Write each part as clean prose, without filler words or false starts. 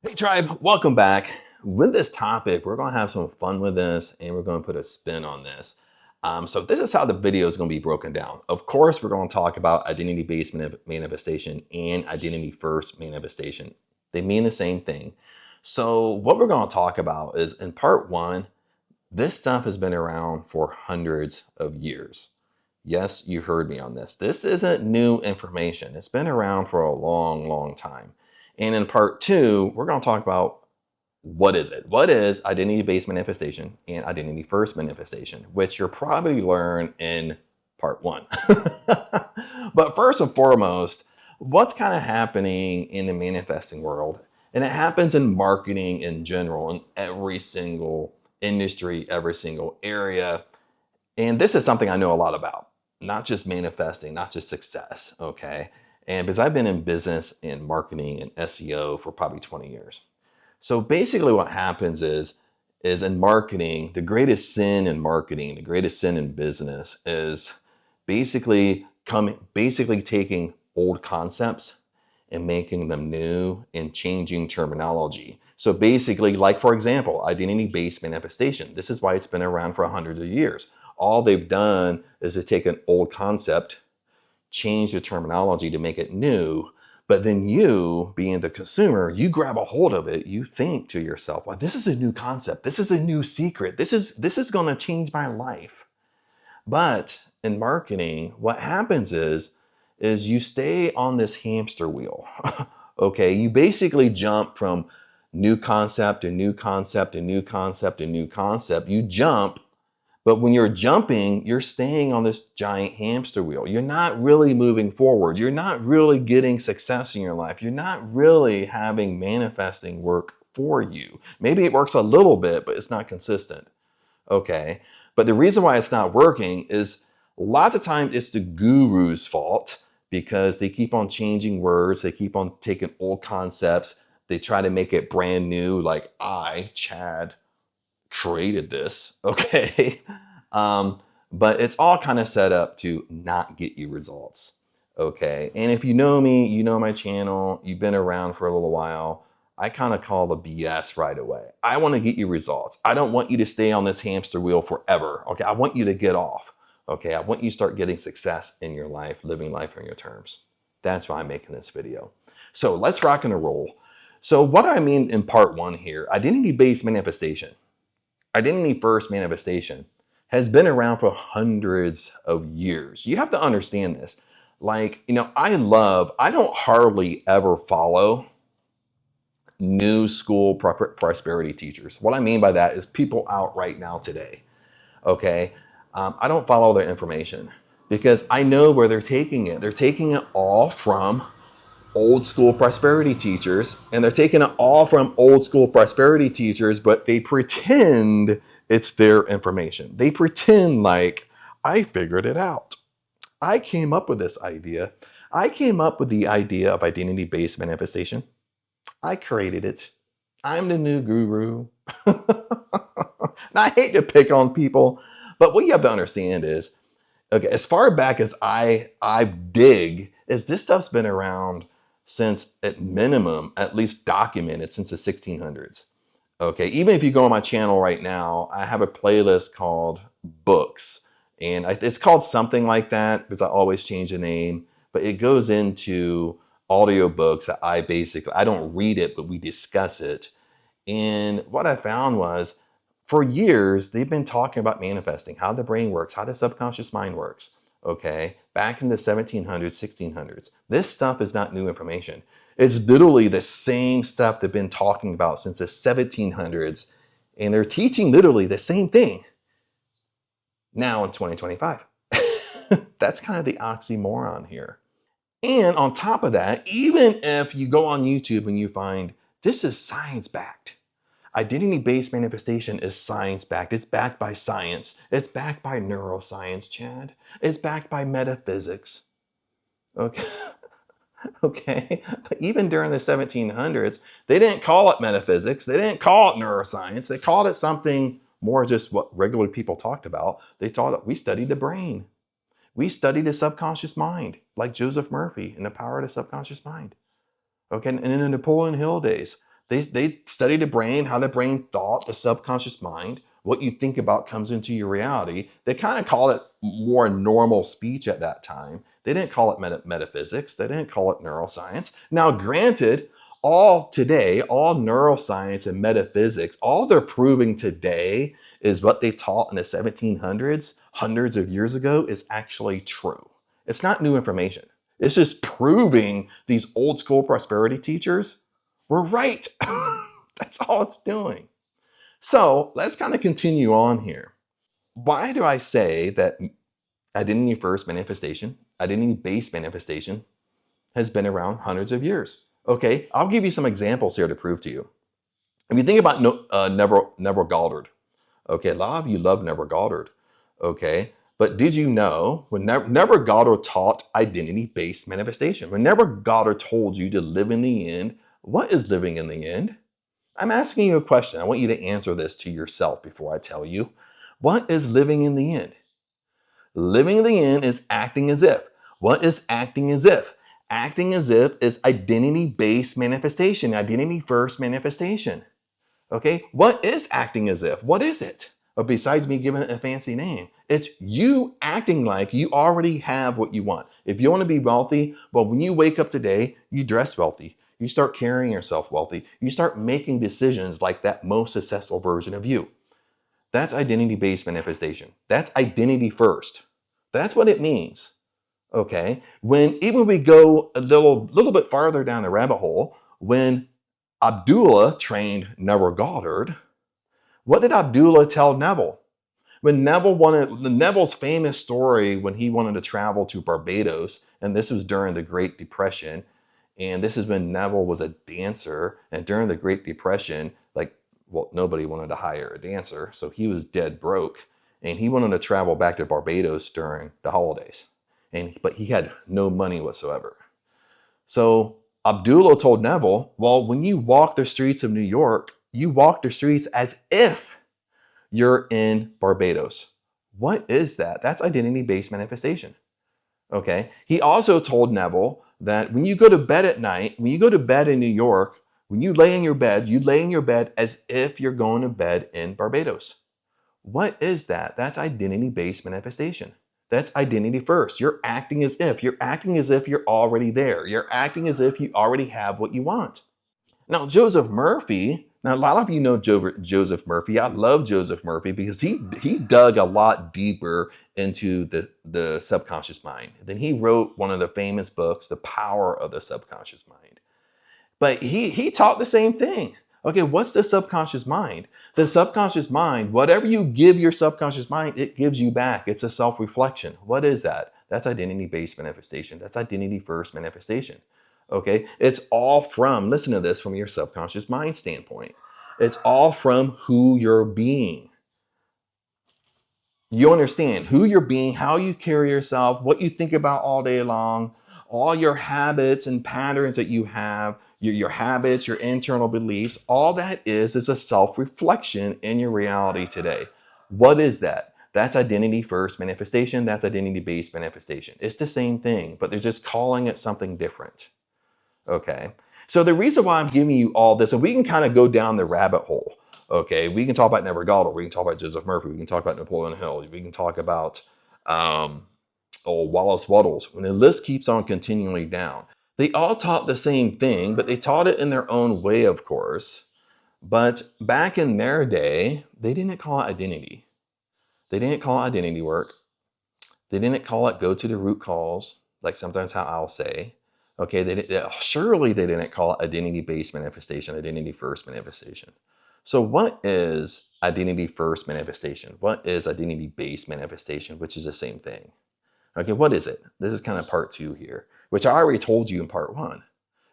Hey tribe, welcome back. With this topic, we're going to have some fun with this and we're going to put a spin on this. So this is how the video is going to be broken down. Of course, we're going to talk about identity-based manifestation and identity-first manifestation. They mean the same thing. So what we're going to talk about is in part one, this stuff has been around for hundreds of years. Yes, you heard me on this. This isn't new information. It's been around for a long, long time. And in part two, we're going to talk about what is it? What is identity-based manifestation and identity-first manifestation, which you'll probably learn in part one. But first and foremost, what's kind of happening in the manifesting world? And it happens in marketing in general, in every single industry, every single area. And this is something I know a lot about, not just manifesting, not just success, okay? And because I've been in business and marketing and SEO for probably 20 years. So basically what happens is in marketing, the greatest sin in marketing, the greatest sin in business is basically taking old concepts and making them new and changing terminology. So basically, like for example, identity-based manifestation. This is why it's been around for hundreds of years. All they've done is to take an old concept, change the terminology to make it new, but then you, being the consumer, you grab a hold of it, you think to yourself, well, this is a new concept, this is a new secret, this is gonna change my life. But in marketing, what happens is you stay on this hamster wheel, okay? You basically jump from new concept to new concept to new concept to new concept. You jump. But when you're jumping, you're staying on this giant hamster wheel. You're not really moving forward. You're not really getting success in your life. You're not really having manifesting work for you. Maybe it works a little bit, but it's not consistent. Okay. But the reason why it's not working is lots of times it's the guru's fault because they keep on changing words. They keep on taking old concepts. They try to make it brand new, like I, Chad, created this, okay? But it's all kind of set up to not get you results, okay? And if you know me, you know my channel, you've been around for a little while, I kind of call the BS right away. I want to get you results. I don't want you to stay on this hamster wheel forever, okay? I want you to get off, okay? I want you to start getting success in your life, living life on your terms. That's why I'm making this video. So let's rock and roll. So what I mean in part one here, identity-based manifestation. Identity-first manifestation has been around for hundreds of years. You have to understand this. Like, I don't hardly ever follow new school prosperity teachers. What I mean by that is people out right now today, okay? I don't follow their information because I know where they're taking it. They're taking it all from old school prosperity teachers, and they're taking it all from old school prosperity teachers, but they pretend it's their information. They pretend like, I figured it out. I came up with this idea. I came up with the idea of identity-based manifestation. I created it. I'm the new guru. And I hate to pick on people, but what you have to understand is, okay, as far back as I've dig, is this stuff's been around since at minimum, at least documented since the 1600s. Okay, even if you go on my channel right now, I have a playlist called Books. And it's called something like that because I always change the name. But it goes into audiobooks that I don't read it, but we discuss it. And what I found was, for years, they've been talking about manifesting, how the brain works, how the subconscious mind works. Okay, back in the 1700s, 1600s. This stuff is not new information. It's literally the same stuff they've been talking about since the 1700s, and they're teaching literally the same thing now in 2025. That's kind of the oxymoron here. And on top of that, even if you go on YouTube and you find this is science-backed, identity-based manifestation is science-backed. It's backed by science. It's backed by neuroscience, Chad. It's backed by metaphysics. Okay. Okay. Even during the 1700s, they didn't call it metaphysics. They didn't call it neuroscience. They called it something more just what regular people talked about. They taught we studied the brain. We studied the subconscious mind, like Joseph Murphy and the power of the subconscious mind. Okay. And in the Napoleon Hill days, They study the brain, how the brain thought, the subconscious mind. What you think about comes into your reality. They kind of call it more normal speech at that time. They didn't call it metaphysics. They didn't call it neuroscience. Now, granted, all neuroscience and metaphysics, all they're proving today is what they taught in the 1700s, hundreds of years ago, is actually true. It's not new information. It's just proving these old school prosperity teachers were right. That's all it's doing. So let's kind of continue on here. Why do I say that identity first manifestation, identity based manifestation, has been around hundreds of years? Okay, I'll give you some examples here to prove to you. If you think about Neville Goddard, okay, a lot of you love Neville Goddard, okay, but did you know when Neville Goddard taught identity-based manifestation, when Neville Goddard told you to live in the end, what is living in the end? I'm asking you a question. I want you to answer this to yourself before I tell you. What is living in the end? Living in the end is acting as if. What is acting as if? Acting as if is identity-based manifestation, identity-first manifestation. Okay, what is acting as if? What is it? Besides me giving it a fancy name, it's you acting like you already have what you want. If you want to be wealthy, well, when you wake up today, you dress wealthy. You start carrying yourself wealthy. You start making decisions like that most successful version of you. That's identity-based manifestation. That's identity first. That's what it means. Okay, even we go a little bit farther down the rabbit hole, when Abdullah trained Neville Goddard, what did Abdullah tell Neville? When Neville's famous story when he wanted to travel to Barbados, and this was during the Great Depression, and this is when Neville was a dancer, and during the Great Depression, nobody wanted to hire a dancer, so he was dead broke, and he wanted to travel back to Barbados during the holidays, but he had no money whatsoever. So Abdullah told Neville, well, when you walk the streets of New York, you walk the streets as if you're in Barbados. What is that? That's identity-based manifestation. Okay. He also told Neville that when you go to bed at night, when you go to bed in New York, when you lay in your bed as if you're going to bed in Barbados. What is that? That's identity-based manifestation. That's identity first. You're acting as if. You're acting as if you're already there. You're acting as if you already have what you want. Now, Joseph Murphy, a lot of you know Joseph Murphy. I love Joseph Murphy because he dug a lot deeper into the subconscious mind. Then he wrote one of the famous books, The Power of the Subconscious Mind. But he taught the same thing. Okay, what's the subconscious mind? The subconscious mind, whatever you give your subconscious mind, it gives you back. It's a self-reflection. What is that? That's identity-based manifestation. That's identity-first manifestation. Okay, it's all from, listen to this, from your subconscious mind standpoint. It's all from who you're being. You understand who you're being, how you carry yourself, what you think about all day long, all your habits and patterns that you have, your habits, your internal beliefs, all that is a self-reflection in your reality today. What is that? That's identity-first manifestation. That's identity-based manifestation. It's the same thing, but they're just calling it something different. Okay, so the reason why I'm giving you all this, and we can kind of go down the rabbit hole. Okay, we can talk about Neville Goddard, we can talk about Joseph Murphy, we can talk about Napoleon Hill, we can talk about Wallace Wattles. When the list keeps on continually down, they all taught the same thing, but they taught it in their own way, of course. But back in their day, they didn't call it identity. They didn't call it identity work. They didn't call it go to the root cause, like sometimes how I'll say. Okay, surely they didn't call it identity-based manifestation, identity-first manifestation. So what is identity-first manifestation? What is identity-based manifestation, which is the same thing? Okay, what is it? This is kind of part 2 here, which I already told you in part 1.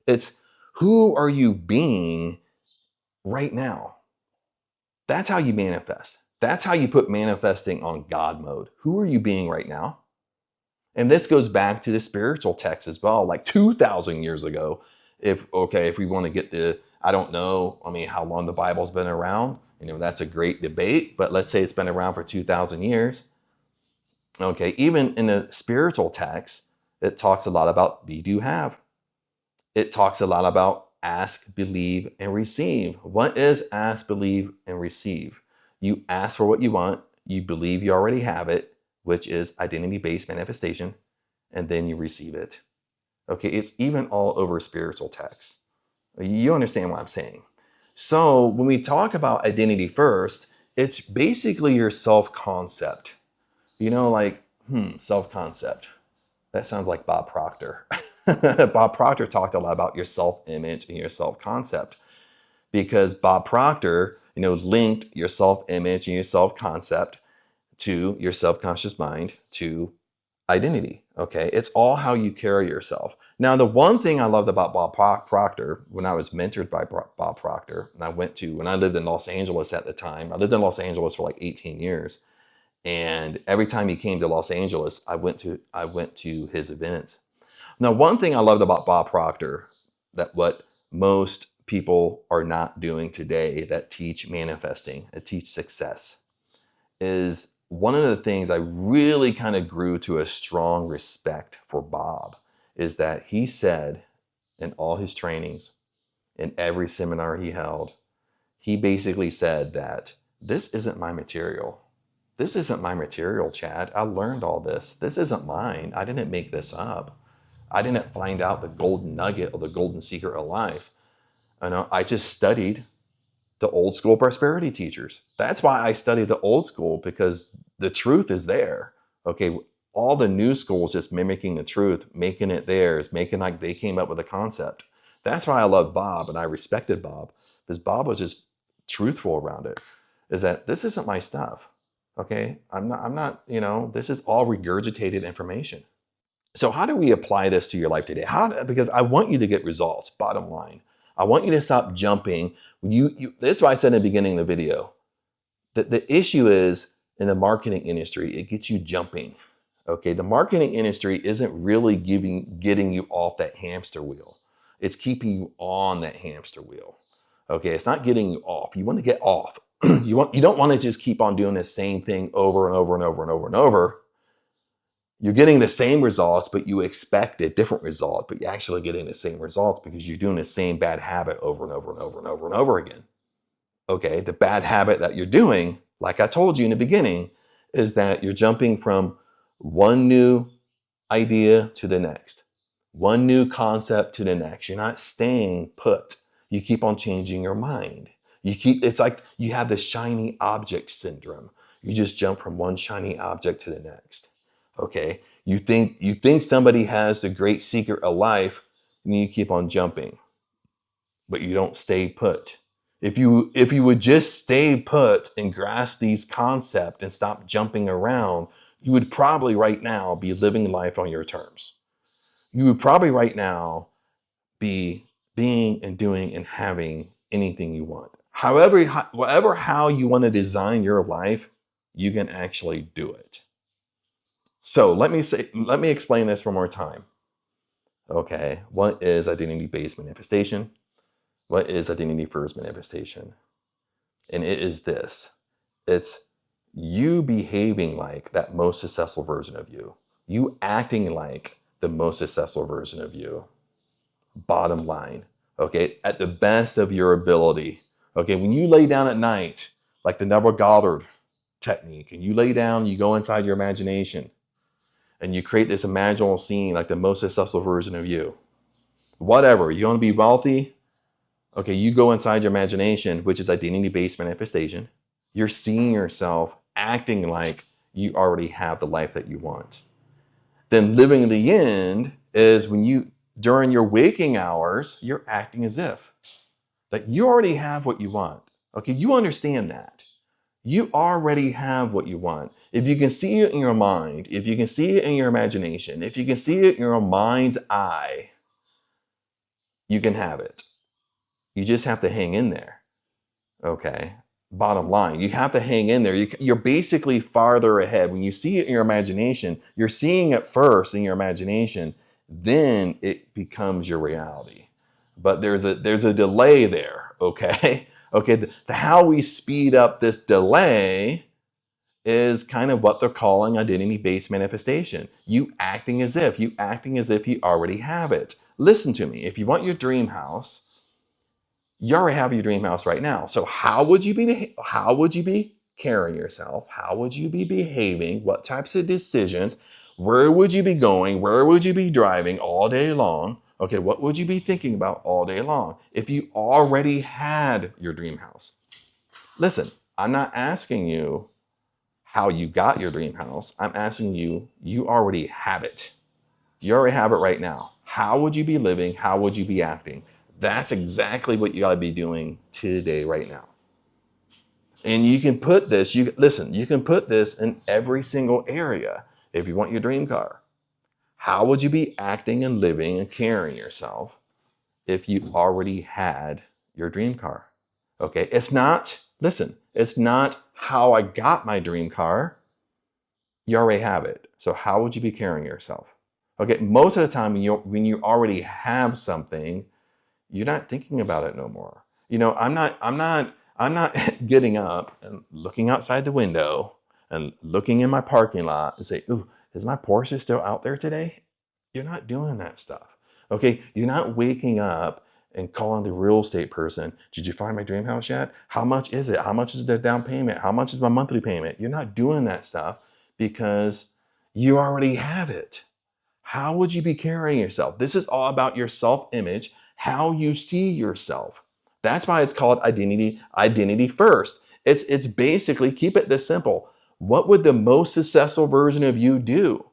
It's who are you being right now? That's how you manifest. That's how you put manifesting on God mode. Who are you being right now? And this goes back to the spiritual text as well, like 2,000 years ago. If we want to get I don't know, how long the Bible's been around. That's a great debate, but let's say it's been around for 2,000 years. Okay, even in the spiritual text, it talks a lot about be, do, have. It talks a lot about ask, believe, and receive. What is ask, believe, and receive? You ask for what you want, you believe you already have it, which is identity-based manifestation, and then you receive it. Okay, it's even all over spiritual texts. You understand what I'm saying? So when we talk about identity first, it's basically your self-concept. You know, like, self-concept. That sounds like Bob Proctor. Bob Proctor talked a lot about your self-image and your self-concept, because Bob Proctor, linked your self-image and your self-concept to your subconscious mind, to identity. Okay, it's all how you carry yourself. Now, the one thing I loved about Bob Proctor, when I was mentored by Bob Proctor, and when I lived in Los Angeles at the time, I lived in Los Angeles for like 18 years. And every time he came to Los Angeles, I went to his events. Now, one thing I loved about Bob Proctor, that what most people are not doing today that teach manifesting, that teach success, is one of the things I really kind of grew to a strong respect for Bob, is that he said in all his trainings, in every seminar he held, he basically said that this isn't my material. This isn't my material, Chad. I learned all this. This isn't mine. I didn't make this up. I didn't find out the golden nugget or the golden secret of life. I just studied the old school prosperity teachers. That's why I studied the old school, because the truth is there. Okay, all the new schools just mimicking the truth, making it theirs, making like they came up with a concept. That's why I loved Bob and I respected Bob, because Bob was just truthful around it. Is that this isn't my stuff. Okay, I'm not, this is all regurgitated information. So how do we apply this to your life today? Because I want you to get results, bottom line. I want you to stop jumping. This is why I said in the beginning of the video, that the issue is in the marketing industry, it gets you jumping. Okay, the marketing industry isn't really getting you off that hamster wheel. It's keeping you on that hamster wheel. Okay, it's not getting you off. You want to get off. You don't want to just keep on doing the same thing over and over and over and over and over. You're getting the same results, but you expect a different result, but you're actually getting the same results because you're doing the same bad habit over and over and over and over and over again. Okay, the bad habit that you're doing, like I told you in the beginning, is that you're jumping from one new idea to the next, one new concept to the next. You're not staying put. You keep on changing your mind. It's like you have the shiny object syndrome. You just jump from one shiny object to the next. Okay, you think somebody has the great secret of life, and you keep on jumping, but you don't stay put. If you would just stay put and grasp these concepts and stop jumping around, you would probably right now be living life on your terms. You would probably right now be being and doing and having anything you want. However, how you want to design your life, you can actually do it. So let me explain this one more time. Okay, what is identity-based manifestation? What is identity-first manifestation? And it is this. It's you behaving like that most successful version of you. You acting like the most successful version of you. Bottom line. Okay, at the best of your ability. Okay, when you lay down at night, like the Neville Goddard technique, and you lay down, you go inside your imagination, and you create this imaginal scene like the most successful version of you. Whatever, you want to be wealthy? Okay, you go inside your imagination, which is identity-based manifestation. You're seeing yourself acting like you already have the life that you want. Then living in the end is when during your waking hours, you're acting as if that you already have what you want. Okay, you understand that. You already have what you want. If you can see it in your mind, if you can see it in your imagination, if you can see it in your mind's eye, you can have it. You just have to hang in there. Okay, bottom line, you have to hang in there. You're basically farther ahead. When you see it in your imagination, you're seeing it first in your imagination, then it becomes your reality. But there's a delay there, okay? Okay, the how we speed up this delay is kind of what they're calling identity-based manifestation. You acting as if you already have it. Listen to me. If you want your dream house, You already have your dream house right now. So how would you be carrying yourself? How would you be behaving? What types of decisions? Where would you be going? Where would you be driving all day long? Okay, what would you be thinking about all day long if you already had your dream house? Listen, I'm not asking you how you got your dream house. I'm asking you, you already have it. You already have it right now. How would you be living? How would you be acting? That's exactly what you got to be doing today, right now. And you can put this, you can put this in every single area. If you want your dream car, how would you be acting and living and carrying yourself if you already had your dream car? Okay, it's not how I got my dream car. You already have it. So how would you be carrying yourself? Okay, most of the time when you already have something, you're not thinking about it no more. I'm not getting up and looking outside the window and looking in my parking lot and say, "Ooh, is my Porsche still out there today?" You're not doing that stuff. Okay, you're not waking up and calling the real estate person. Did you find my dream house yet? How much is it? How much is the down payment? How much is my monthly payment? You're not doing that stuff because you already have it. How would you be carrying yourself? This is all about your self-image, how you see yourself. That's why it's called identity first. It's basically, keep it this simple. What would the most successful version of you do?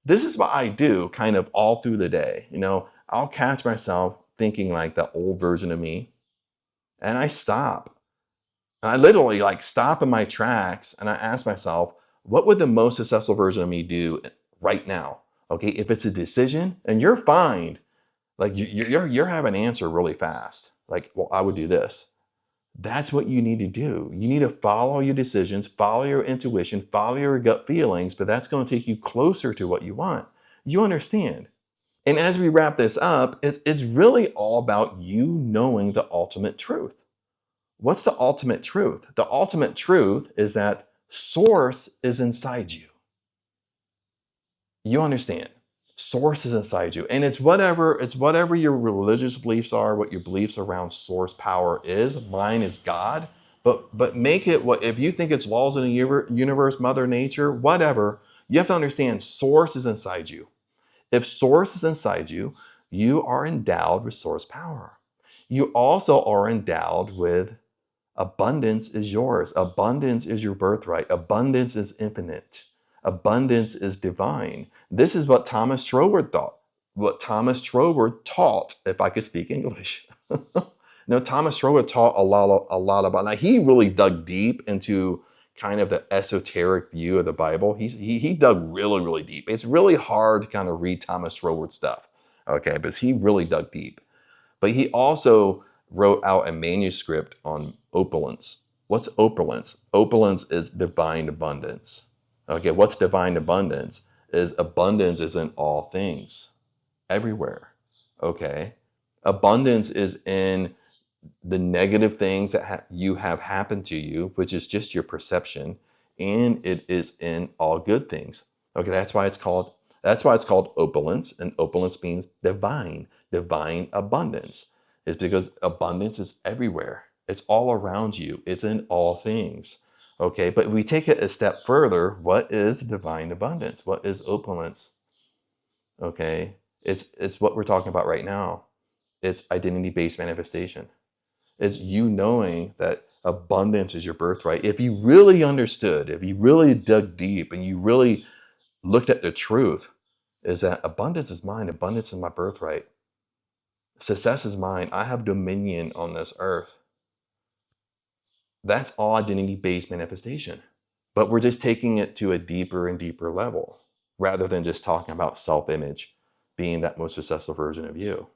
This is what I do kind of all through the day. I'll catch myself thinking like the old version of me, and I stop. And I literally stop in my tracks and I ask myself, what would the most successful version of me do right now? Okay, if it's a decision and you're fine, you're having an answer really fast. Well, I would do this. That's what you need to do. You need to follow your decisions, follow your intuition, follow your gut feelings, but that's going to take you closer to what you want. You understand? And as we wrap this up, it's really all about you knowing the ultimate truth. What's the ultimate truth? The ultimate truth is that source is inside you. You understand? Source is inside you. And it's whatever your religious beliefs are, what your beliefs around source power is. Mine is God. But make it what, if you think it's laws of the universe, Mother Nature, whatever, you have to understand source is inside you. If source is inside you, you are endowed with source power. You also are endowed with abundance is yours. Abundance is your birthright. Abundance is infinite. Abundance is divine. This is what Thomas Troward thought. What Thomas Troward taught, if I could speak English. Thomas Troward taught a lot about. Now, he really dug deep into kind of the esoteric view of the Bible. He dug really, really deep. It's really hard to kind of read Thomas Troward stuff, okay? But he really dug deep. But he also wrote out a manuscript on opulence. What's opulence? Opulence is divine abundance. Okay, what's divine abundance? Abundance is in all things, everywhere. Okay, abundance is in the negative things that you have happened to you, which is just your perception, and it is in all good things. Okay, that's why it's called opulence, and opulence means divine abundance. It's because abundance is everywhere. It's all around you. It's in all things. Okay, but we take it a step further. What is divine abundance? What is opulence? Okay, it's what we're talking about right now. It's identity-based manifestation. It's you knowing that abundance is your birthright. If you really understood, if you really dug deep and you really looked at the truth, is that abundance is mine, abundance is my birthright. Success is mine. I have dominion on this earth. That's all identity-based manifestation. But we're just taking it to a deeper and deeper level rather than just talking about self-image being that most successful version of you.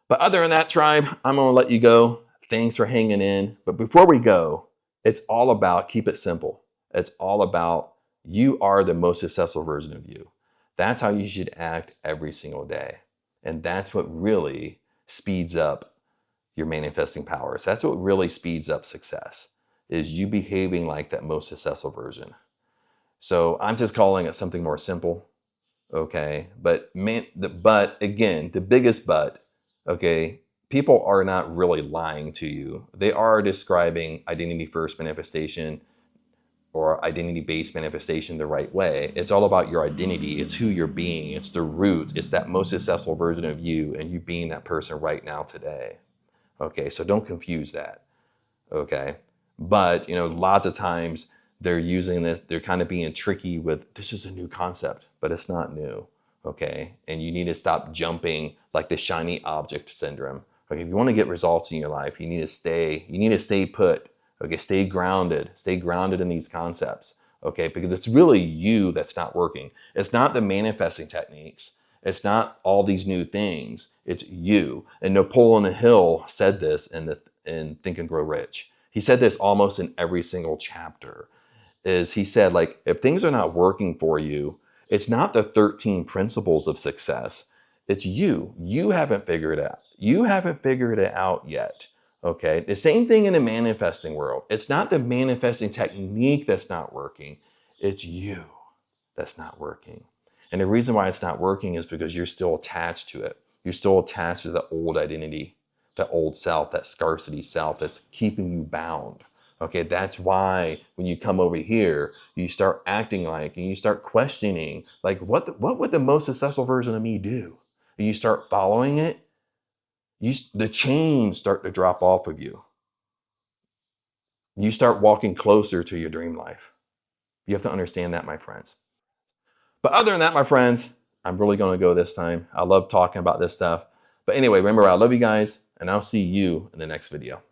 But other than that, tribe, I'm going to let you go. Thanks for hanging in. But before we go, it's all about, keep it simple. It's all about you are the most successful version of you. That's how you should act every single day. And that's what really speeds up your manifesting powers. That's what really speeds up success, is you behaving like that most successful version. So I'm just calling it something more simple. Okay. But again, the biggest but, okay, people are not really lying to you. They are describing identity first manifestation or identity-based manifestation the right way. It's all about your identity. It's who you're being. It's the root. It's that most successful version of you and you being that person right now today. Okay, so don't confuse that. Okay, but lots of times they're using this, they're kind of being tricky with, this is a new concept, but it's not new. Okay, and you need to stop jumping like the shiny object syndrome. Okay, if you want to get results in your life, you need to stay put. Okay, stay grounded in these concepts. Okay, because it's really you that's not working. It's not the manifesting techniques. It's not all these new things. It's you. And Napoleon Hill said this in Think and Grow Rich. He said this almost in every single chapter. He said, like, if things are not working for you, it's not the 13 principles of success. It's you. You haven't figured it out. You haven't figured it out yet. Okay. The same thing in the manifesting world. It's not the manifesting technique that's not working. It's you that's not working. And the reason why it's not working is because you're still attached to it. You're still attached to the old identity, that old self, that scarcity self that's keeping you bound. Okay, that's why when you come over here, you start acting like, and you start questioning, like, what would the most successful version of me do? And you start following it, the chains start to drop off of you. You start walking closer to your dream life. You have to understand that, my friends. But other than that, my friends, I'm really going to go this time. I love talking about this stuff. But anyway, remember, I love you guys, and I'll see you in the next video.